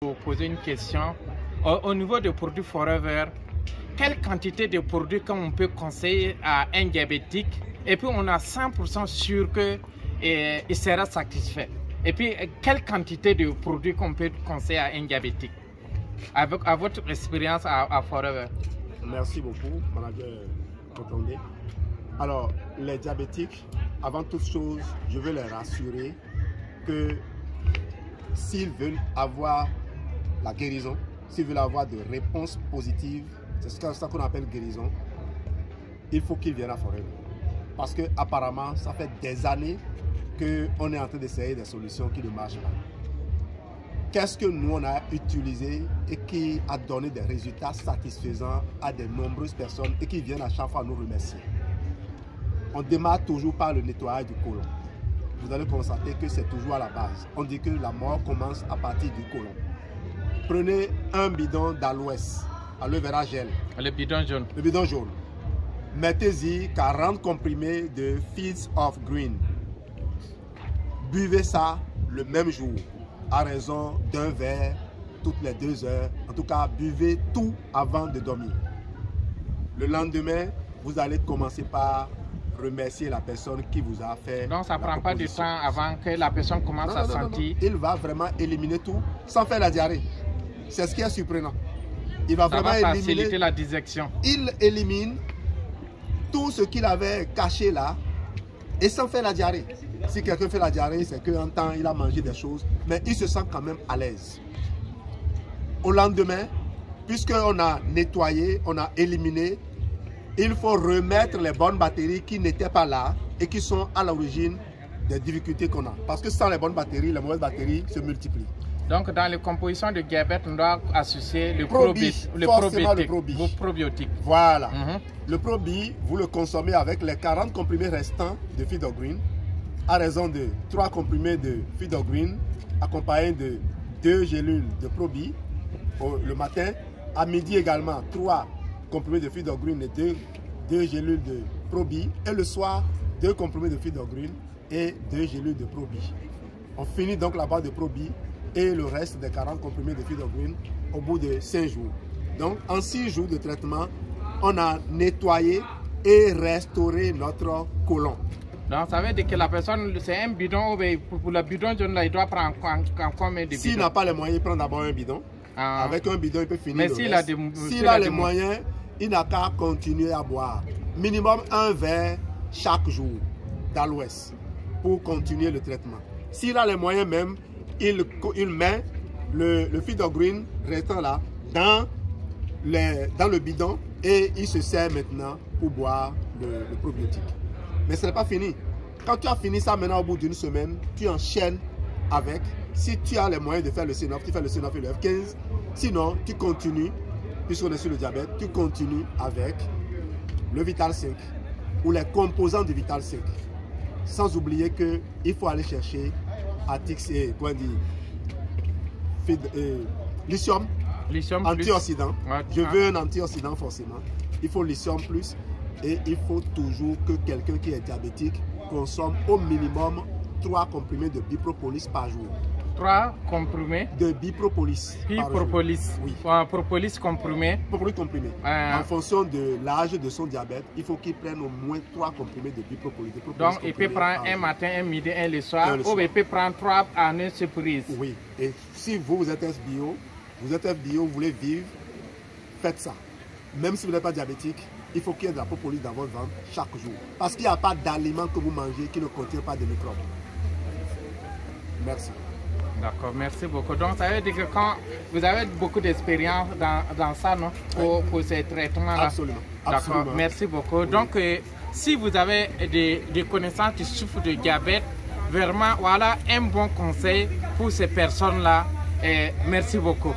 Vous poser une question. Au niveau des produits Forever, quelle quantité de produits qu'on peut conseiller à un diabétique et puis on a 100% sûr qu'il sera satisfait. Et puis, quelle quantité de produits qu'on peut conseiller à un diabétique à votre expérience à Forever? Merci beaucoup, manager Kotondé. Alors, les diabétiques, avant toute chose, je veux les rassurer que s'ils veulent avoir la guérison, s'ils veulent avoir de réponses positives, c'est ça qu'on appelle guérison, il faut qu'ils viennent à Forever. Parce que apparemment, ça fait des années qu'on est en train d'essayer des solutions qui ne marchent pas. Qu'est-ce que nous on a utilisé et qui a donné des résultats satisfaisants à de nombreuses personnes et qui viennent à chaque fois nous remercier? On démarre toujours par le nettoyage du côlon. Vous allez constater que c'est toujours à la base. On dit que la mort commence à partir du côlon. Prenez un bidon d'aloès, aloe vera gel. Le bidon jaune. Le bidon jaune. Mettez-y 40 comprimés de Fields of Green. Buvez ça le même jour, à raison d'un verre toutes les 2 heures. En tout cas, buvez tout avant de dormir. Le lendemain, vous allez commencer par remercier la personne qui vous a fait. Donc ça ne prend pas du temps avant que la personne commence à sentir. Il va vraiment éliminer tout sans faire la diarrhée. C'est ce qui est surprenant. Il va vraiment faciliter la digestion. Il élimine tout ce qu'il avait caché là et sans faire la diarrhée. Si quelqu'un fait la diarrhée, c'est qu'un temps il a mangé des choses, mais il se sent quand même à l'aise. Au lendemain, puisqu'on a nettoyé, on a éliminé, il faut remettre les bonnes batteries qui n'étaient pas là et qui sont à l'origine des difficultés qu'on a. Parce que sans les bonnes batteries, les mauvaises batteries se multiplient. Donc dans les compositions de diabète, on doit associer le probiotique. Voilà. Le Probi, vous le consommez avec les 40 comprimés restants de Feed of Green, à raison de 3 comprimés de Feed of Green, accompagnés de 2 gélules de Probi le matin. À midi également, 3 comprimés de Feed of Green et 2 gélules de Probi. Et le soir, 2 comprimés de Feed of Green et 2 gélules de Probi. On finit donc la barre de Probi et le reste des 40 comprimés de Feed of Green au bout de 5 jours. Donc, en 6 jours de traitement, on a nettoyé et restauré notre côlon. Donc, ça veut dire que la personne, c'est un bidon, pour le bidon jaune, il doit prendre combien de bidons? S'il n'a pas les moyens, il prend d'abord un bidon. Avec un bidon, il peut finir. Mais s'il a les moyens, il n'a qu'à continuer à boire. Minimum un verre chaque jour d'aloès pour continuer le traitement. S'il a les moyens même, il met le Feed of Green restant là dans le bidon et il se sert maintenant pour boire le probiotique. Mais ce n'est pas fini. Quand tu as fini ça maintenant au bout d'une semaine, tu enchaînes avec. Si tu as les moyens de faire le C9, tu fais le C9 et le F15. Sinon, tu continues, puisqu'on est sur le diabète, tu continues avec le Vital 5 ou les composants du Vital 5. Sans oublier qu'il faut aller chercher lithium antioxydant. Je veux un antioxydant forcément. Il faut lithium plus et il faut toujours que quelqu'un qui est diabétique consomme au minimum 3 comprimés de bipropolis par jour. 3 comprimés de bipropolis. Bipropolis. Oui. Propolis comprimé. Propolis comprimé. En fonction de l'âge de son diabète, il faut qu'il prenne au moins 3 comprimés de bipropolis. Donc, il peut prendre un matin, un midi, un le soir. Ou il peut prendre 3 en une surprise. Oui. Et si vous êtes FBO, vous voulez vivre, faites ça. Même si vous n'êtes pas diabétique, il faut qu'il y ait de la propolis dans votre ventre chaque jour. Parce qu'il n'y a pas d'aliment que vous mangez qui ne contient pas de microbes. Merci. D'accord, merci beaucoup. Donc, ça veut dire que quand vous avez beaucoup d'expérience dans ça, non, pour ces traitements-là. Absolument. D'accord, merci beaucoup. Oui. Donc, si vous avez des connaissances qui souffrent de diabète, vraiment, voilà un bon conseil pour ces personnes-là. Merci beaucoup.